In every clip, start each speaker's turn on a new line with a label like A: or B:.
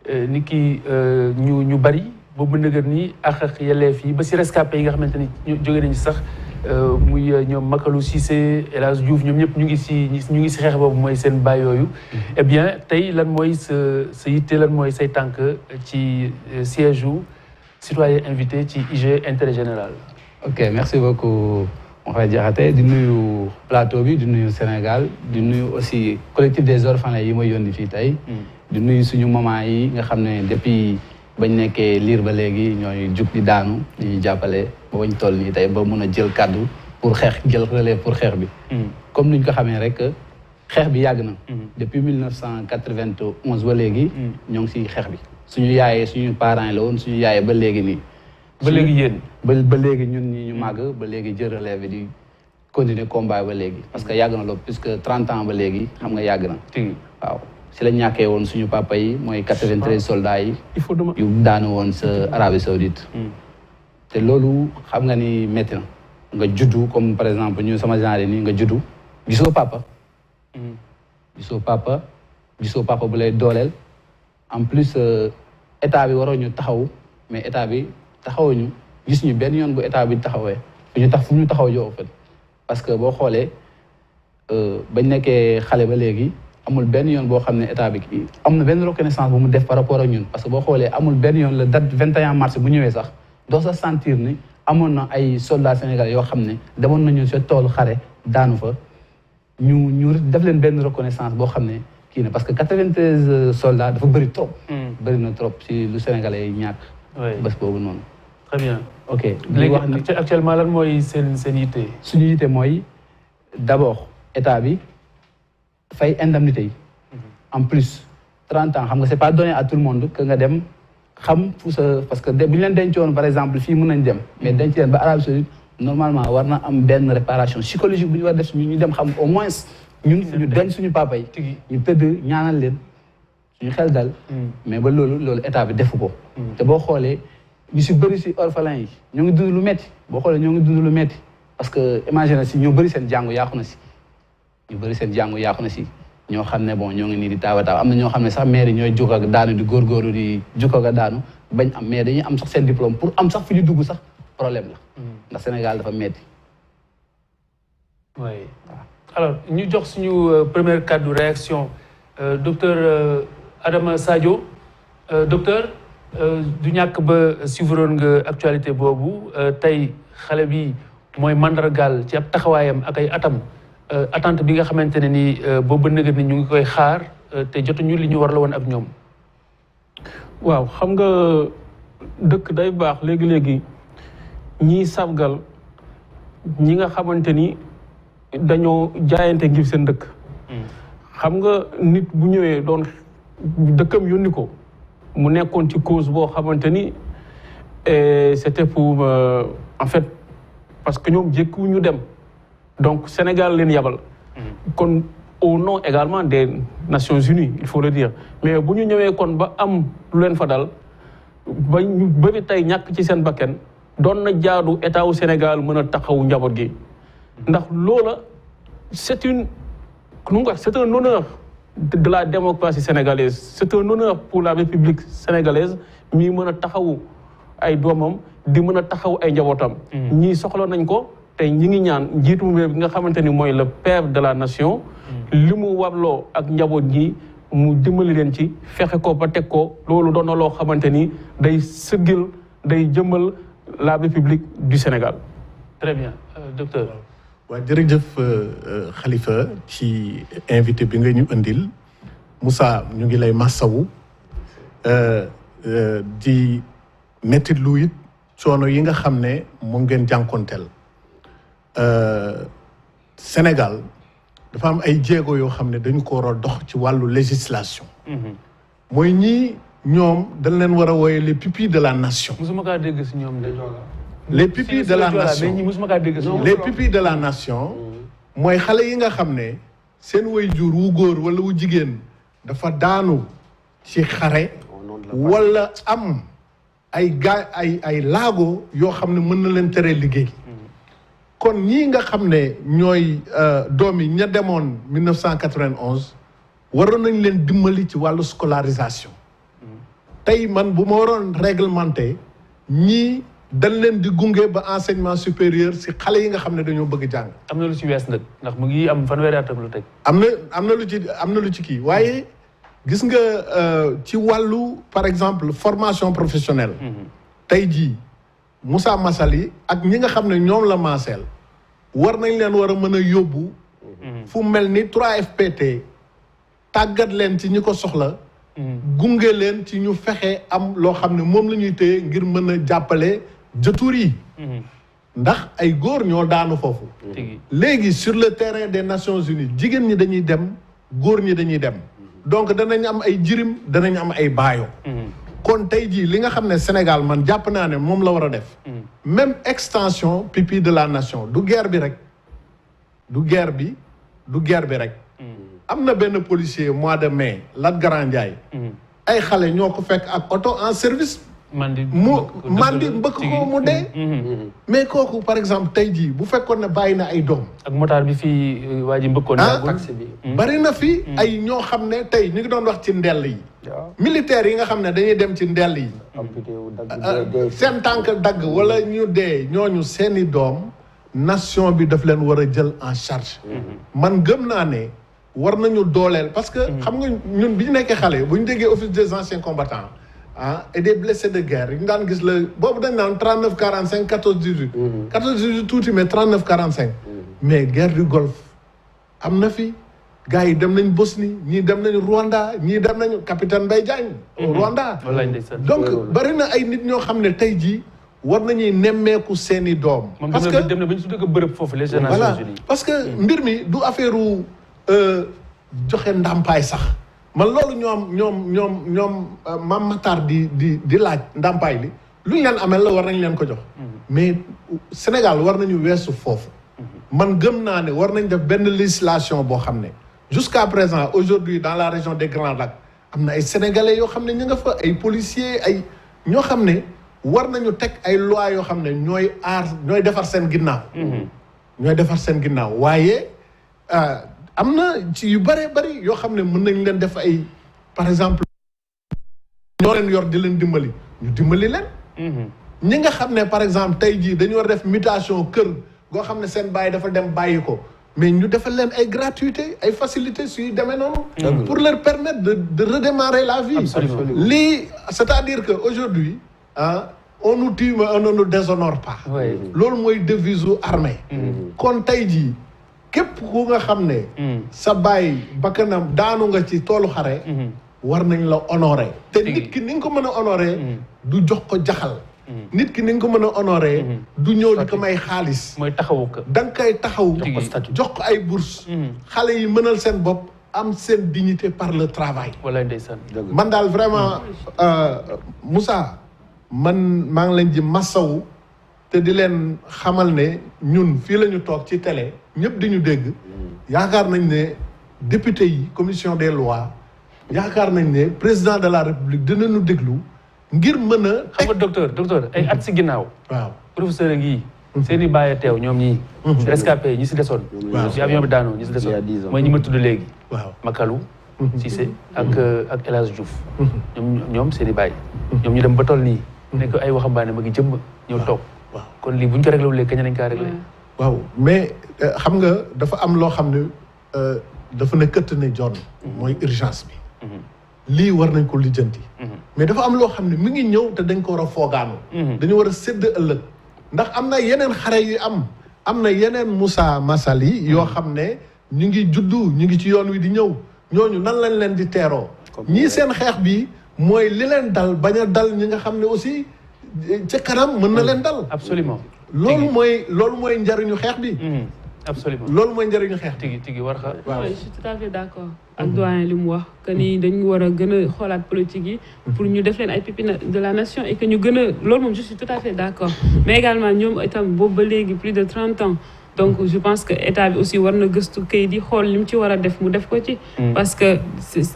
A: ni ki ñu bari boobu nëgër nii ak yelleef yi ba si rescapé yi nga xamante ni jóge nañu sax muy ñoom Makalu Cissé El Hadj Diouf ñoom ñëpp ñu ngi si xeex boobu mooy seen baay yooyu. Eh bien tey lan mooy sa yitte lan mooy say tànk ci siège u citoyen invité ci IG intérêt général.
B: ok merci beaucoup Mohamed Diakhaté di nuyu plateau bi di nuyu Sénégal di nuyu aussi collectif des orphelins yi ma yónni fii tey. di nuyu suñu maman yi nga xam ne depuis bañ nekkee liir ba léegi ñooy jug di daanu di jàppale ba bañ toll nii tey ba mun a jël kàddu pour jël relève pour xeex bi. comme niñ ko xamee rek xeex bi yàgg na. depuis 1991 ba léegi. ñoo ngi si xeex bi. suñu yaayee suñu parents la woon suñu yaayee ba léegi nii.
A: ba léegi yéen.
B: ba léegi ñun ñi ñu màgg ba léegi jël relève bi di continuer combat ba léegi parce que yàgg na loolu puisque 30 ans ba léegi xam nga yàgg na. waaw. si la ñàkkee woon suñu papa yi mooy 93 soldats yi yu daanu woon sa Arabie Saoudite te loolu xam nga ni métti na nga juddu comme par exemple ñu sama genre nii nga juddu gisoo papa bu lay dooleel en plus état bi waroo ñu taxaw mais état bi taxawuñu gis ñu benn yoon bu état bi taxawee fu ñu taxaw joo fa parce que boo xoolee bañ nekkee xale ba léegi amul benn yoon boo xam ne état bi am na benn reconnaissance bu mu def par rapport ak ñun parce que boo xoolee amul benn yoon la date 21 mars bu ñëwee sax doo sa sentir ni amoon na ay soldats sénégalais yoo xam ne demoon nañu sa toolu xare daanu fa ñu def leen benn reconnaissance boo xam ne kii na parce que 93 soldats dafa bëri trop. bëri na trop si lu sénégalais yi ñàkk. bés boobu noonu.
A: très bien
B: ok
A: léegi actuellement lan mooy seen yitte.
B: suñu yitte mooy d'abord état bi. fay indemnité yi en plus 30 ans xam nga c'est pas donné à tout le monde que nga dem xam fu sa parce que bu ñu leen dencoon par exemple fii mën nañ dem mais denc leen ba Arabie Saoudite normalement war na am benn réparation psychologique bu ñu war def ñu dem xam au moins ñun ñu denc suñu papa yi ñu tëdd ñaanal leen suñu xel dal mais ba loolu état bi defu ko te boo xoolee ñu si bëri si orphelins yi ñoo ngi dund lu metti boo xoolee ñoo ngi dund lu metti parce que imagine si ñoo bëri seen jàngu yàqu na si ñoo xam ne bon ñoo ngi nii di taawa taaw am na ñoo xam ne sax maire yi ñooy juk ak daanu di góorgóorlu di juk ak daanu bañ am mais dañuy am sax seen diplôme pour am sax fi ñu dugg sax problème la ndax Sénégal dafa metti.
A: oui alors ñu jox suñu première cadre réaction docteur Adama Sadio docteur du ñàkk ba suivre nga actualité boobu tey xale bi mooy mandargaal ci ab taxawaayam ak ay atam attente bi nga xamante ne ni boobu nëgët ni ñu ngi koy xaar te jotuñu li ñu war la woon ak ñoom.
C: waaw xam nga dëkk day baax léegi-léegi ñiy sargal ñi nga xamante ni dañoo jaayante ngir seen dëkk. xam nga nit bu ñëwee doon dëkkam yónni ko mu nekkoon ci cause boo xamante ni c'était pour en fait parce que ñoom jékku ñu dem. donc Sénégal leen yabal. kon au nom également des Nations Unies il faut le dire mais bu ñu ñëwee kon ba am lu leen fa dal ba ñu bëri tey ñàkk ci seen bakken doon na jaadu état wu Sénégal mën a taxawu njaboot gi. ndax loola c'est un honneur de la démocratie sénégalaise c'est un honneur pour la République sénégalaise mii mën a taxawu ay doomam di mën a taxawu ay njabootam. ñii soxla nañ ko. tey ñi ngi ñaan njiitum réew bi nga xamante ni mooy le père de la nation li mu warloo ak njaboot ñi mu dimbali leen ci fexe ko ba teg ko loolu doon na loo xamante ni day sëggil day jëmmal la République du Sénégal.
A: très bien docteur.
D: waaw jërëjëf Khalifa ci invité bi nga ñu indil Moussa ñu ngi lay massawu di mettit lu it coono yi nga xam ne moom ngeen jànkonteel. Sénégal dafa am ay jéego yoo xam ne dañu ko war a dox ci wàllu législation. mooy ñii ñoom dañ leen war a wooye les pupilles de la nation.
A: musuma kaa dégg si ñoom de.
D: les pupilles de la nation
A: mais musuma kaa dégg si ñoom.
D: les pupilles de la nation. mooy xale yi nga xam ne seen waajur wu góor wala wu jigéen dafa daanu ci xare. wala am ay laago yoo xam ne mën na leen tere liggéey. kon ñii nga xam ne ñooy doom yi ña demoon 1991 waroon nañ leen dimbali ci wàllu scolarisation. tey man bu ma waroon réglementé ñii dañ leen di gunge ba enseignement supérieur si xale yi nga xam ne dañoo bëgg jàng.
A: am na lu ci wees nag ndax mu ngi am fanweeri at ak lu teg.
D: am na lu ci kii waaye gis nga ci wàllu par exemple formation professionnelle. tey jii Moussa Massaly ak ñi nga xam ne ñoom la maaseel war nañ leen war a mën a yóbbu. fu mel ni 3FPT tàggat leen ci ñi ko soxla. gunge leen ci ñu fexe am loo xam ne moom la ñuy téye ngir mën a jàppale jëtuur yi. ndax ay góor ñoo daanu foofu. léegi sur le terrain des Nations Unies jigéen ñi dañuy dem góor ñi dañuy dem. donc danañ am ay jirim danañ am ay baayo. kon tey jii li nga xam ne Sénégal man jàpp naa ne moom la war a def. même extension pupille de la nation du guerre bi rek. du guerre bi rek. am na benn policier mois de mai Lat Grand Ndiaye. ay xale ñoo ko fekk ak oto en service. mandi mbëkk ko mu dee. mais kooku par exemple tey jii bu fekkoon ne bàyyi na ay doom.
A: ak motard bi fii waa ji mbëkkoon. taxi bi
D: bari na fi ay ñoo xam ne tey ñu ngi doon wax ci ndell yi. militaires yi nga xam ne dañuy dem ci ndell yi. seen tànk dagg wala ñu dee ñooñu seeni doom nation bi daf leen war a jël en charge. man gëm naa ne war nañu dooleel parce que xam nga ñun bi ñu nekkee xale bu ñu déggee office des anciens combattants et des blessés de guerre ñu daan gis la boobu dañ naan 39 45 14 18. 14 18 tuuti mais 39 45. mais guerre du Golfe am na fi gars yi dem nañ Bosnie ñii dem nañ Rwanda ñii dem nañu capitaine Mbaye Diagne. Rwanda donc bari na ay nit ñoo xam ne tey jii war nañuy nemmeeku seeni doom.
A: parce que dem na ba ñu tuddee ko bërëb foofu les Nations Unies.
D: parce que mbir mi du affaire joxe ndàmpaay sax man loolu ñoom Mame Matar di laaj ndàmpaay li lu ñu leen amel la war nañ leen ko jox. mais Sénégal war nañu weesu foofu. man gëm naa ne war nañ def benn législation boo xam ne jusqu'à présent aujourd'hui dans la région des Grands Lacs am na ay sénégalais yoo xam ne ñu nga fa ay policiers ay ñoo xam ne war nañu teg ay loi yoo xam ne ñooy defar seen ginnaaw. ñooy defar seen ginnaaw waaye am na ci yu bëree bëri yoo xam ne mën nañ leen def ay par exemple ñoo leen yor di leen dimbali ñu dimbali leen. ñi nga xam ne par exemple tey jii dañu war a def mutation kër goo xam ne seen bàyyi dafa dem bàyyi ko mais ñu defal leen ay gratuité ay facilité suy demee noonu. pour leur permettre de redémarrer la vie. lii c'est-à-dire que aujourd'hui on nous tue mais on ne nous déshonore pas. loolu mooy devise u armée. kon tey jii képp ku nga xam ne. sa baay bakkanam daanu nga ci toolu xare. war nañ la honorer. te nit ki ni nga ko mën a honorer. du jox ko jaxal. nit ki ni nga ko mën a honorer. du ñëw di ko may xaalis.
A: mooy taxawu ko.
D: da nga koy taxaw. jox ko ay bourse xale yi mënal seen bopp am seen dignité par le travail.
A: wala ndeysaan.
D: man daal vraiment Moussa man maa ngi leen ji massawu te di leen xamal ne ñun fii la ñu toog ci télé ñëpp di ñu dégg. yaakaar nañ ne député yi commission des lois yaakaar nañ ne président de la république dinañu déglu ngir mën a.
A: xam nga docteur ay at si ginnaaw.
D: waaw
A: professeur ngi seen i bàyyi teew ñoom ñii. rescapé ñi si desoon. waaw si avion bi daanoo ñi si desoon. mooy ñi ma tudd léegi.
D: waaw
A: Makalu. Cissé ak El Hadj Diouf. ñoom seen i bàyyi. ñoom ñu dem ba toll nii. nekk ay waxambaane ma ngi jëmm ñëw toog.
D: waaw
A: kon lii bu ñu ko réglé wulee kañ lañ kaa réglé.
D: waaw mais xam nga dafa am loo xam ne dafa ne këtt ne jon mooy urgence bi. lii war nañ ko lijjanti. mais dafa am loo xam ne mi ngi ñëw te dañ ko war a foogaanu. dañu war a sédd ëllëg. ndax am na yeneen xare yu am na yeneen Moussa Massaly yoo xam ne ñu ngi juddu ñu ngi ci yoon wi di ñëw ñooñu nan lañ leen di teeroo. ñii seen xeex bi mooy li leen dal bañ a dal ñi nga xam ne aussi ca kanam mën na leen dal.
A: absolument
D: loolu mooy njariñu xeex bi.
A: absolument
D: loolu mooy njëriñu xeex.
A: tigi war xa.
E: waaw je suis tout à fait d'accord ak doyen li mu wax que ni dañu war a gën a xoolaat politique yi pour ñu def leen ay pupilles de la nation et que ñu gën a loolu moom je suis tout à fait d'accord mais également ñoom itam boobu ba léegi plus de 30 ans donc je pense que état bi aussi war na gëstu kayit yi xool li mu ci war a def mu def ko ci. parce que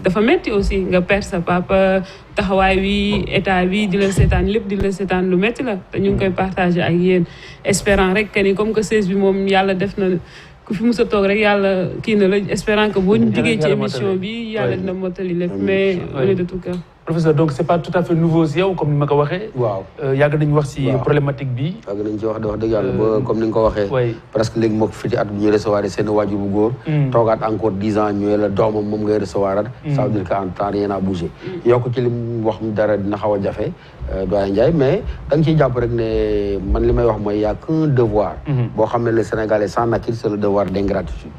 E: dafa metti aussi nga perdre sa papa taxawaay wi état bi di la seetaan lépp di la seetaan lu metti la te ñu ngi koy partager ak yéen espérant rek que ni comme que 16 bi moom yàlla def na ku fi musa toog rek yàlla kii na la espérant que boo ñu jigee ci émission bi yàlla dina mottali lépp mais on est de tout cœur.
A: professeur donc c'est pas tout à fait nouveau si yow comme ni ma ko waxee.
F: waaw
A: yàgg nañu wax si problématique bi.
F: yàgg nañ ci wax dëgg yàlla ba comme ni nga ko waxee. presque léegi moo ko fiti at bu ñuy recevoir seen waajur bu góor. toogaat encore 10 ans ñu la doomam moom ngay recevoir at. ça veut dire que en temps rien n'a bougé. yokk ci li mu wax dara dina xaw a jafe doyen Ndiaye mais da nga ciy jàpp rek ne man li may wax mooy y a qu'un devoir. boo xam ne le Sénégalais s'en acquitte c'est le devoir d'ingratitude.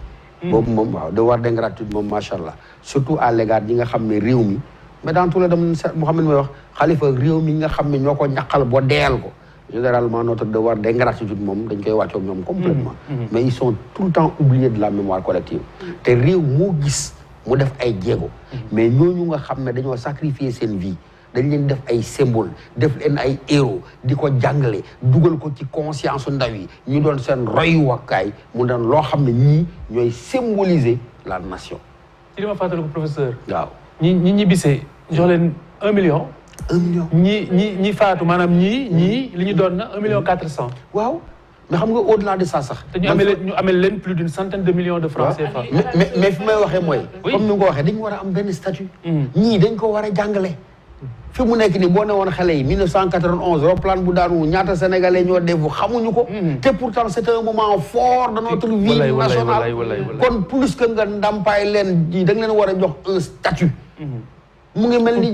F: boobu moom waaw devoir d'ingratitude moom macha allah surtout à l'égard yi nga xam ne réew mi. mais dans tout le dem Mouhamed may wax xalifa réew mi nga xam ne ñoo ko ñaqal boo deyal ko généralement notre devoir d'ingratitude moom dañ koy wàccoo ak ñoom complètement mais ils sont tout le temps oubliés de la mémoire collective te réew moo gis mu def ay jéego mais ñooñu nga xam ne dañoo sacrifier seen vie dañ leen def ay symbole def leen ay héros di ko jàngale dugal ko ci conscience ndaw yi ñu doon seen royuwakaay mu doon loo xam ne ñii ñooy symboliser la nation
A: ci li ma fàttali ko professeur
F: waaw
A: ñi ñibbisee jox leen 1 million.
F: 1 million
A: ñi faatu maanaam ñii li ñu doon na 1 million 400.
F: waaw mais xam nga au-delà de ça sax.
A: te ñu amee leen plus d'une centaine de millions de francs CFA.
F: mais fi may waxee mooy. comme ni nga ko waxee dañu war a am benn statut. ñii dañ ko war a jàngale. fi mu nekk nii boo ne woon xale yi 1991 roplaan bu daanu ñaata sénégalais ñoo defu xamuñu ko. te pourtant c'est un moment fort de notre vie nationale. kon plus que nga ndàmpaay leen ji da nga leen war a jox un statut. mu ngi mel ni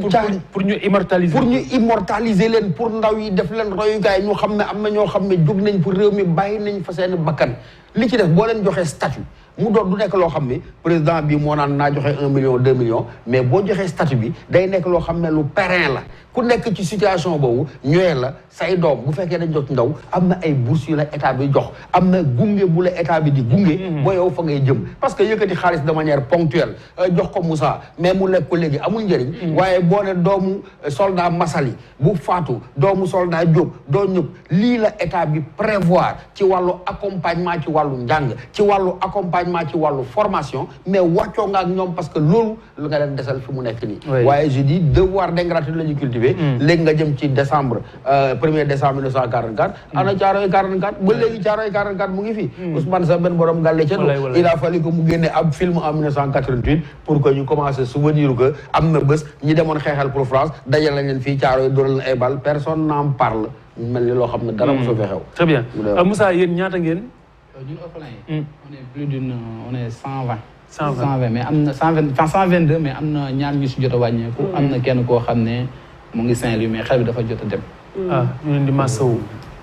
A: pour ñu
F: immortaliser leen pour ndaw yi def leen royukaay ñu xam ne am na ñoo xam ne jóg nañ pour réew mi bàyyi nañ fa seen bakkan li ci def boo leen joxee statut mu doon du nekk loo xam ne président bi moo naan naa joxe 1 million 2 millions mais boo joxee statut bi day nekk loo xam ne lu périn la ku nekk ci situation boobu ñëwee la say doom bu fekkee dañ jox ndaw am na ay bourses yu la état bi jox am na gunge bu la état bi di gunge boo yow fa ngay jëm parce que yëkkati xaalis de manière ponctuelle jox ko Moussa mais mu lekk ko léegi amul njëriñ waaye boo ne doomu soldat Massaly bu faatu doomu soldat Diop doo ñëpp lii la état bi prévoir ci wàllu accompagnement ci wàllu njàng ci wàllu accompagnement ci wàllu formation mais wàccoo nga ak ñoom parce que loolu lu nga leen desal fi mu nekk nii waaye je dis devoir d'ingratitude la ñu cultiver léegi nga jëm ci décembre 1er décembre 1944 ana Thiaroye 44 ba léegi Thiaroye 44 mu ngi fi Ousmane Sa benn borom gàlle ca il a fallu que mu génne ab film en 1988 pour que ñu commencé souvenir que am na bés ñi demoon xeexal pour France dajal lañ leen fii Thiaroye dóoral leen ay bal personne n'en parle mel ni loo xam ne dara mosoo fi xew
A: très bien Moussa yéen ñaata ngeen
B: ñun orphelins yi on est plus d'une on est 120 mais am na 122 mais am na ñaar ñu si jot a wàññeeku am na kenn koo xam ne mu ngi Saint-Louis mais xel bi dafa jot a dem
A: ñu leen di masawu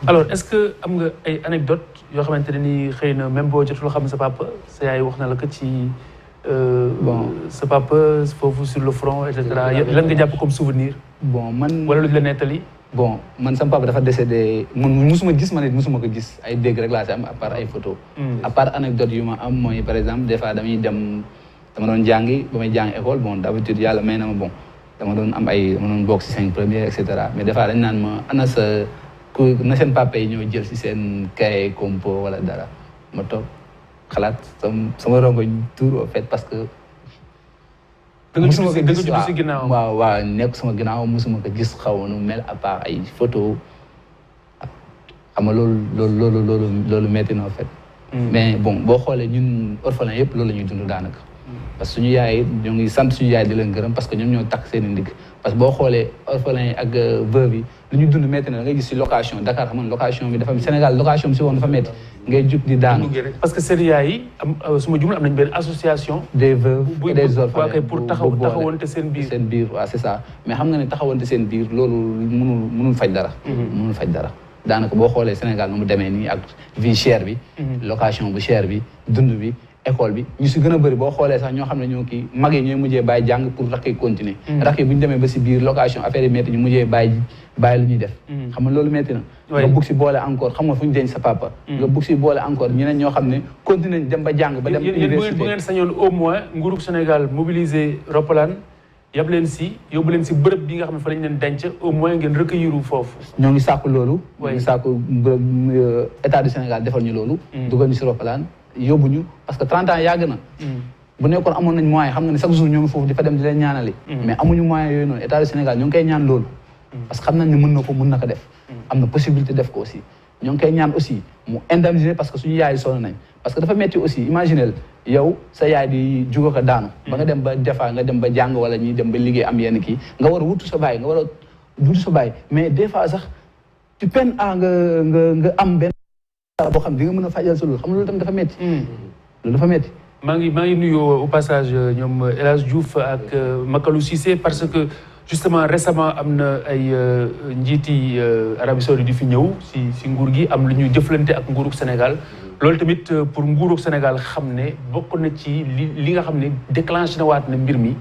A: alors est-ce que am nga ay anecdote yoo xamante ne ni xëy na même boo jotul xam sa papa sa yaay wax na la ko ci bon sa papa foofu sur le front et cetera lan nga jàpp comme souvenir
B: bon man
A: wala lu la nettali
B: bon man sama papa dafa décédé man musuma gis ma ne musuma ko gis ay dégg rek laa si am à part ay photo à part anecdote yu ma am mooy par exemple des fois damay dem dama doon jàngi ba may jàng école bon d'habitude yàlla may na ma bon dama doon am ay dama doon bokk si 5 premiers et cetera mais des fois dañ naan ma ana sa ku na seen papa yi ñoo jël si seen cahier compo wala dara ma toog xalaat sama rongoñ tuur en fait parce que musuma ko gis waaw nekk sama ginnaaw musuma ko gis xaw nu mel à part ay photo xam nga loolu metti na en fait mais bon boo xoolee ñun orphelins yëpp loolu la ñuy dund daanaka parce que suñu yaay ñoo ngi sant suñu yaay di leen gërëm parce que ñoom ñoo takk seen i ndigg parce que boo xoolee orphelins yi ak veuve yi lu ñu dund métti na da ngay gis si location Dakar xam nga location bi dafa Sénégal location bi si woon dafa métti ngay jug di daanu
A: parce que seen yaay yi am su ma jumla am nañu benn association
B: des veuves et des orphelins
A: pour taxawante seen biir
B: waaw c'est ça mais xam nga ne taxawante seen biir loolu mënul faj dara mënul faj dara daanaka boo xoolee Sénégal nu mu demee nii ak vie chère bi location bu chère bi dund bi école bi ñu si gën a bëri boo xoolee sax ñoo xam ne ñoo kii mag yi ñooy mujjee bàyyi jàng pour rakk yi continuer rakk yi bu ñu demee ba si biir location affaire yi métti ñu mujjee bàyyi lu ñuy def xam nga loolu métti na nga bugg si boole encore xam nga fu ñu denc sa papa nga bugg si boole encore ñeneen ñoo xam ne continuer dem ba jàng ba dem université
A: bu ngeen sañoon au moins nguurug Sénégal mobiliser roppalaan yab leen si yóbbu leen si bërëb bi nga xam ne fa lañ leen denc au moins ngeen recueillir foofu
B: ñoo ngi sàkku loolu ñoo ngi sàkku état du Sénégal defal ñu loolu dugal ñu si roppalaan yóbbu ñu parce que 30 ans yàgg na bu nekkoon amoon nañ moyen xam nga ne chaque jour ñoo ngi foofu di fa dem di leen ñaanali mais amuñu moyen yooyu noonu état du Sénégal ñoo ngi koy ñaan loolu parce que xam nañ ne mën na ko def am na possibilité def ko aussi ñoo ngi koy ñaan aussi mu indemniser parce que suñu yaay sonn nañ parce que dafa metti aussi imaginel yow sa yaay di jugo ko daanu ba nga dem ba defa nga dem ba jàng wala ñi dem ba liggéey am yenn kii nga war a wutu sa baay nga war a wutu sa baay mais des fois sax tu peines à nga am benn boo xam di nga mën a fajal sa loolu xam nga loolu tamit dafa metti loolu dafa metti
A: maa ngi nuyu au passage ñoom El Hadj Diouf ak Makalou Cissé parce que justement récemment am na ay njiiti Arabie Saoudite di fi ñëw si nguur gi am lu ñuy jëflante ak nguurug Sénégal loolu tamit pour nguurug Sénégal xam ne bokk na ci li nga xam ne déclenché na waat na mbir mi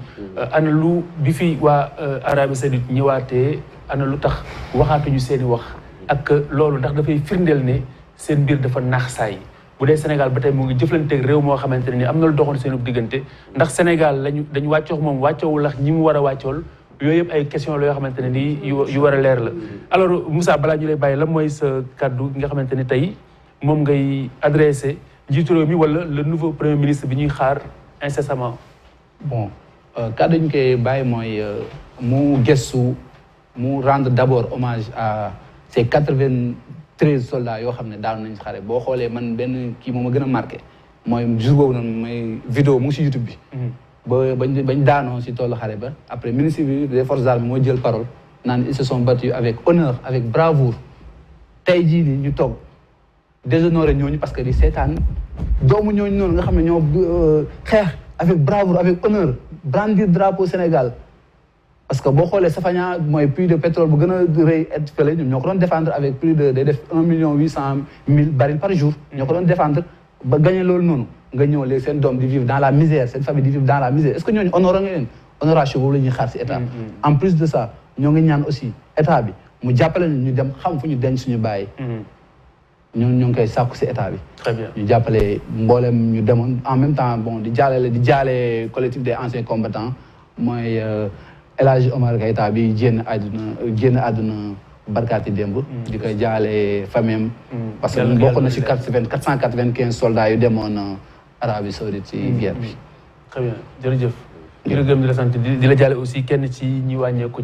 A: ana lu bi fi waa Arabie Saoudite ñëwaatee ana lu tax waxaatuñu seen i wax ak loolu ndax dafay firndeel ne seen mbir dafa naax saay bu dee Sénégal ba tey mu ngi jëflanteeg réew moo xamante ne ni am na lu doxoon seen diggante ndax Sénégal dañu wàccoo moom wàccoowul ak ñi mu war a wàccool yooyu yëpp ay question la yoo xamante ne nii yu war a leer la alors Moussa balaa ñu lay bàyyi la mooy sa kaddu gi nga xamante ne tey moom ngay adressé njiitu réew mi wala le nouveau premier ministre bi ñuy xaar incessamment.
B: bon kaddu ñu koy bàyyi mooy mu gëstu mu rendre d'abord hommage à ces 93 soldats yoo xam ne daanu nañ xare boo xoolee man benn kii moom a gën a marqué mooy jour boobu noonu mooy vidéo mu ngi si YouTube bi. bañ daanoo si toolu xare ba après ministre bi des forces armées moo jël parole naan ils se sont battus avec honneur avec bravoure tey jii nii ñu toog déshonoré ñooñu parce que di seetaan doomu ñooñu noonu nga xam ne ñoo xeex avec bravoure avec honneur brandir drapeau Sénégal parce que boo xoolee Safania mooy puits de pétrole bu gën a rëy et fële ñoom ñoo ko doon défendre avec plus de day def 1,8 million barils par jour ñoo ko doon défendre ba gagné loolu noonu nga ñëw léegi seen doom di vivre dans la misère seen famille di vivre dans la misère est-ce que ñooñu honoré nga leen honoration boobu la ñuy xaar si état en plus de ça ñoo ngi ñaan aussi état bi mu jàppale ñu dem xam fu ñu denc suñu bàyyi ñoo ngi koy sàkku si état bi
A: très bien
B: ñu jàppale mboolem ñu demoon en même temps bon di jaale collectif des anciens combattants mooy El Hadj Omar Keïta bi génn àdduna barkaati démb di koy jaale famille parce que mu bokk na si 495 soldats yu demoon Arabie Saoudite si guerre bi
A: très bien jërëjëf di la gërëm di la sant di la jaale aussi kenn ci ñi wàññeeku ci